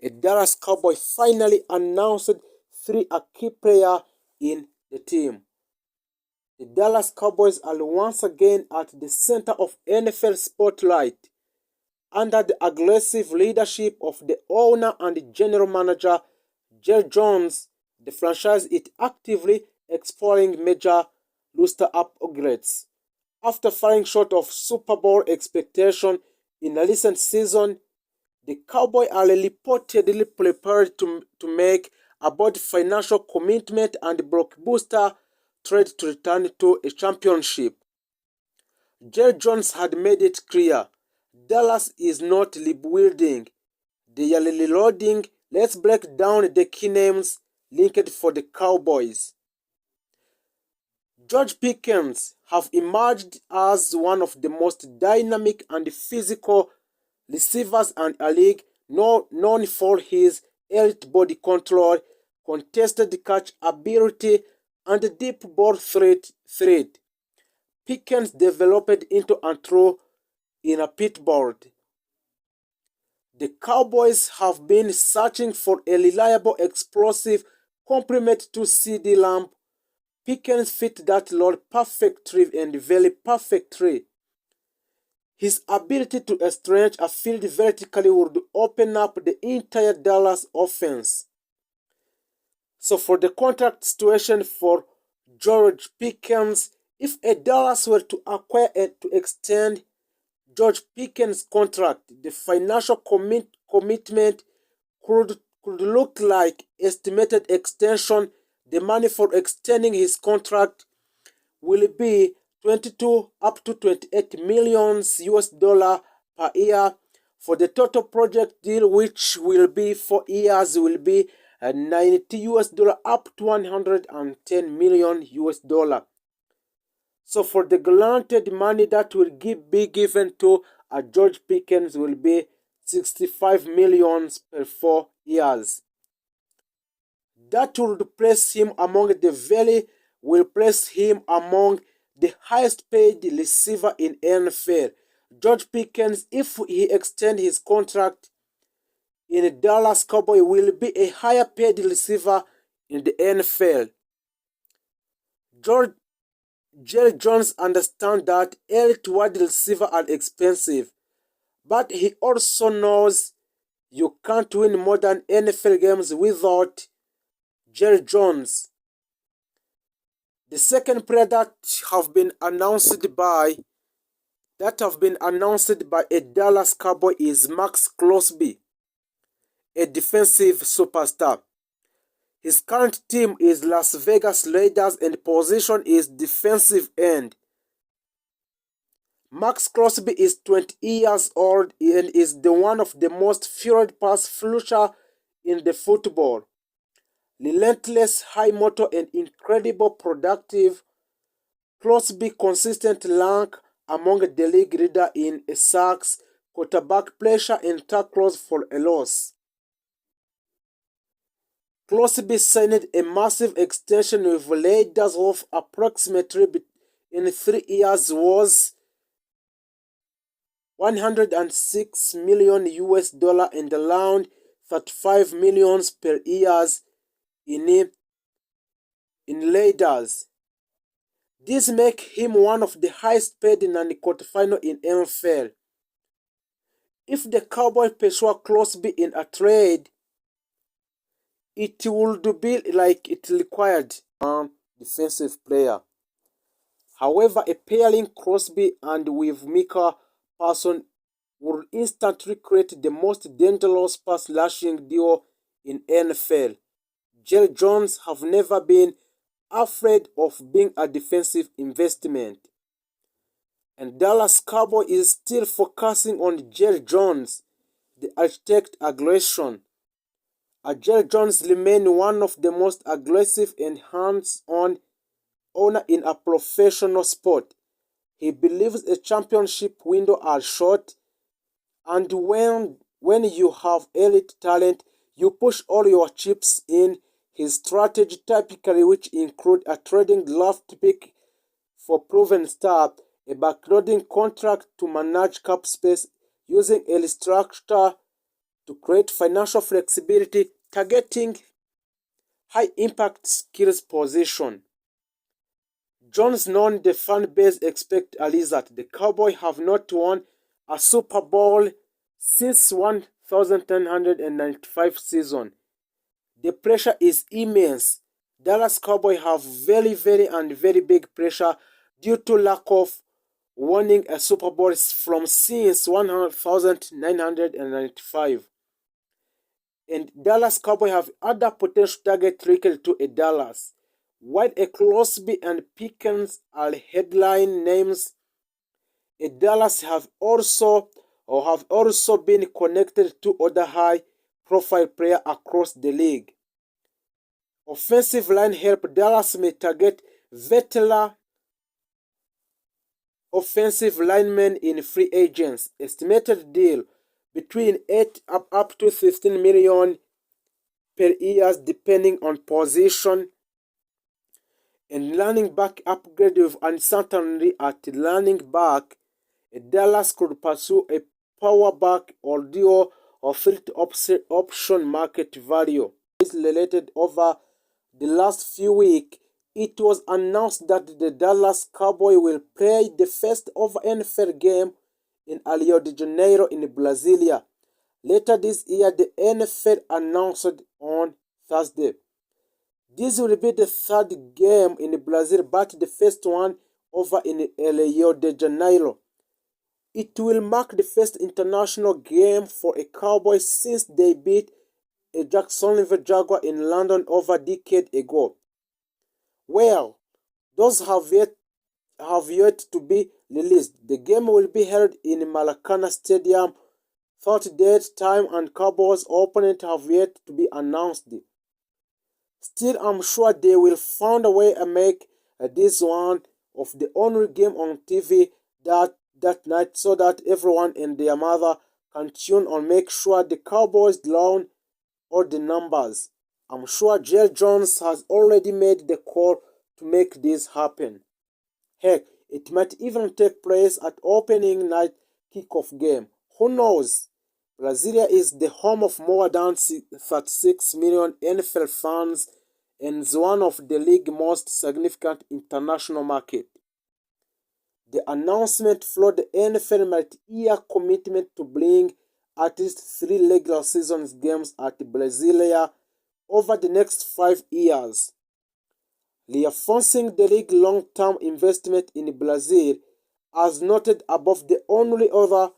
a Dallas Cowboy finally announced three key players in the team. The Dallas Cowboys are once again at the center of NFL spotlight under the aggressive leadership of the owner and general manager Jerry Jones. The franchise is actively exploring major roster upgrades. After falling short of Super Bowl expectations in a recent season, the Cowboys are reportedly prepared to make a bold financial commitment and blockbuster trade to return to a championship. Jerry Jones had made it clear Dallas is not rebuilding, they are reloading. Let's break down the key names linked for the Cowboys. George Pickens have emerged as one of the most dynamic and physical receivers in a league, known for his elite body control, contested catch ability, and deep ball threat. Pickens developed into a true in a pitbull. The Cowboys have been searching for a reliable, explosive complement to CD Lamb. Pickens fit that role perfectly and very perfectly. His ability to stretch a field vertically would open up the entire Dallas offense. So for the contract situation for George Pickens, if a Dallas were to acquire and to extend George Pickens' contract, the financial commitment could look like estimated extension. The money for extending his contract will be 22 up to 28 millions US dollar per year. For the total project deal, which will be 4 years, will be 90 US dollar up to 110 million US dollar. So for the granted money that will be given to George Pickens will be 65 millions per 4 years. That would place him among the highest paid receiver in NFL. George Pickens, if he extends his contract in Dallas Cowboys, will be a higher paid receiver in the NFL. Jerry Jones understands that elite wide receivers are expensive, but he also knows you can't win more than NFL games without Jerry Jones. The second player that have been announced by a Dallas Cowboy is Max Crosby, a defensive superstar. His current team is Las Vegas Raiders and position is defensive end. Max Crosby is 20 years old and is the one of the most feared pass rusher in the football. Relentless, high motor, and incredible productive. Crosby consistent rank among the league leader in sacks, quarterback pressure, and tackles for a loss. Crosby signed a massive extension with Raiders of approximately in 3 years was 106 million US dollar and around 35 millions per year in Raiders. This makes him one of the highest paid non-quarterfinal in NFL. If the Cowboys pursue Crosby in a trade, it would be like it required a defensive player. However, a pairing Crosby and with Micah Parsons would instantly create the most dangerous pass rushing duo in NFL. Jerry Jones have never been afraid of being a defensive investment. And Dallas Cowboy is still focusing on Jerry Jones, the architect aggression. Jerry Jones remains one of the most aggressive and hands-on owner in a professional sport. He believes a championship window are short, and when you have elite talent, you push all your chips in. His strategy typically which include a trading draft pick for proven star, a backloading contract to manage cap space, using a restructure to create financial flexibility, targeting high-impact skills position. Jones known the fan base expect a result. The Cowboys have not won a Super Bowl since 1995 season. The pressure is immense. Dallas Cowboys have very big pressure due to lack of winning a Super Bowl from since 1995. And Dallas Cowboys have other potential targets linked to a Dallas. While a Crosby and Pickens are headline names, a Dallas have also been connected to other high-profile players across the league. Offensive line help. Dallas may target veteran offensive linemen in free agents. Estimated deal between 8 up to 15 million per year depending on position. And running back upgrade with uncertainty at running back. Dallas could pursue a power back or duo or fifth option market value. Is related over the last few weeks. It was announced that the Dallas Cowboys will play the first ever NFL game in Rio de Janeiro in Brasilia. Later this year, the NFL announced on Thursday. This will be the third game in Brazil, but the first one over in Rio de Janeiro. It will mark the first international game for a Cowboys since they beat a Jacksonville Jaguar in London over a decade ago. Well, those have yet to be released. The game will be held in Maracana Stadium. Thought date, time, and Cowboys' opponent have yet to be announced. Still, I'm sure they will find a way to make this one of the only game on TV that night so that everyone and their mother can tune on. Make sure the Cowboys learn all the numbers. I'm sure Jerry Jones has already made the call to make this happen. Heck, it might even take place at opening night kickoff game. Who knows? Brasilia is the home of more than 36 million NFL fans and is one of the league's most significant international markets. The announcement followed the NFL multi-year commitment to bring at least 3 regular season games at Brasilia over the next 5 years, reinforcing the league's long-term investment in Brazil. As noted above, the only other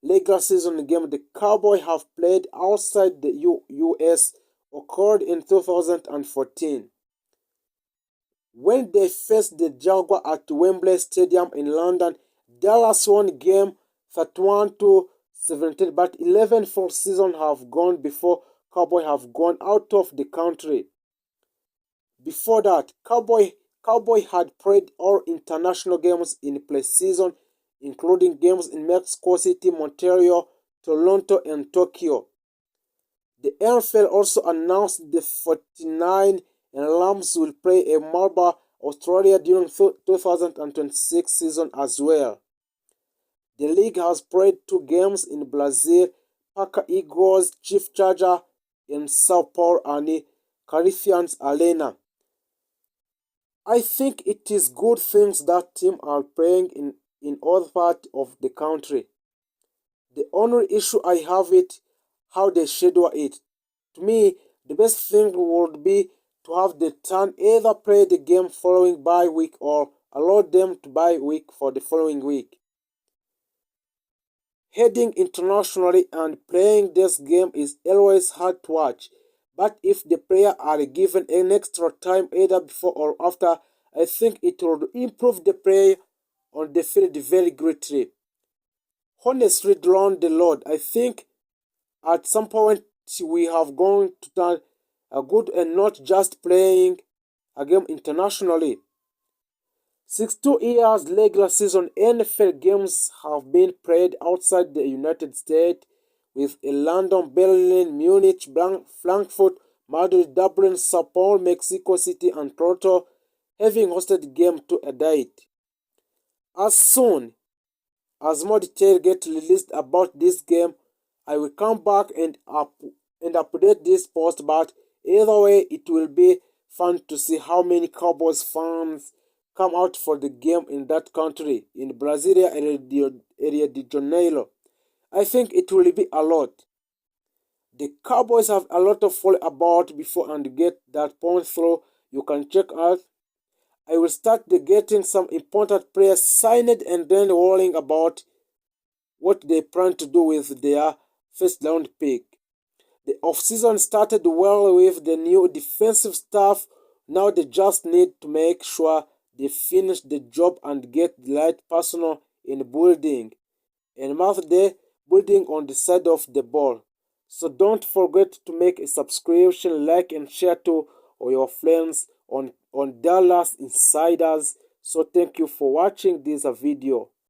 regular season game the Cowboys have played outside the U.S. occurred in 2014. When they faced the Jaguars at Wembley Stadium in London, Dallas won game 31-17, but 11 full seasons have gone before Cowboys have gone out of the country. Before that, Cowboys had played all international games in pre-season, including games in Mexico City, Montreal, Toronto, and Tokyo. The NFL also announced the 49 and Rams will play a Melbourne, Australia during 2026 season as well. The league has played 2 games in Brazil, Paca Eagles, Chief Charger in Sao Paulo and Corinthians Arena. I think it is good things that teams are playing in other parts of the country. The only issue I have is how they schedule it. To me, the best thing would be to have the team either play the game following bye week or allow them to bye week for the following week. Heading internationally and playing this game is always hard to watch, but if the players are given an extra time either before or after, I think it will improve the play on the field very greatly. Honestly, down the road, I think at some point we have gone to turn a good and not just playing a game internationally. 62 years regular season NFL games have been played outside the United States, with London, Berlin, Munich, Frankfurt, Madrid, Dublin, Sao Paulo, Mexico City, and Toronto having hosted game to a date. As soon as more details get released about this game, I will come back and update this post, but either way, it will be fun to see how many Cowboys fans come out for the game in that country, in Brasilia and Rio de Janeiro. I think it will be a lot. The Cowboys have a lot of follow about before and get that point through. You can check out. I will start getting some important players signed and then worrying about what they plan to do with their first round pick. The offseason started well with the new defensive staff. Now they just need to make sure they finish the job and get the right personnel in building. And Monday, building on the side of the ball. So don't forget to make a subscription, like and share to all your friends on Dallas Insiders. So thank you for watching this video.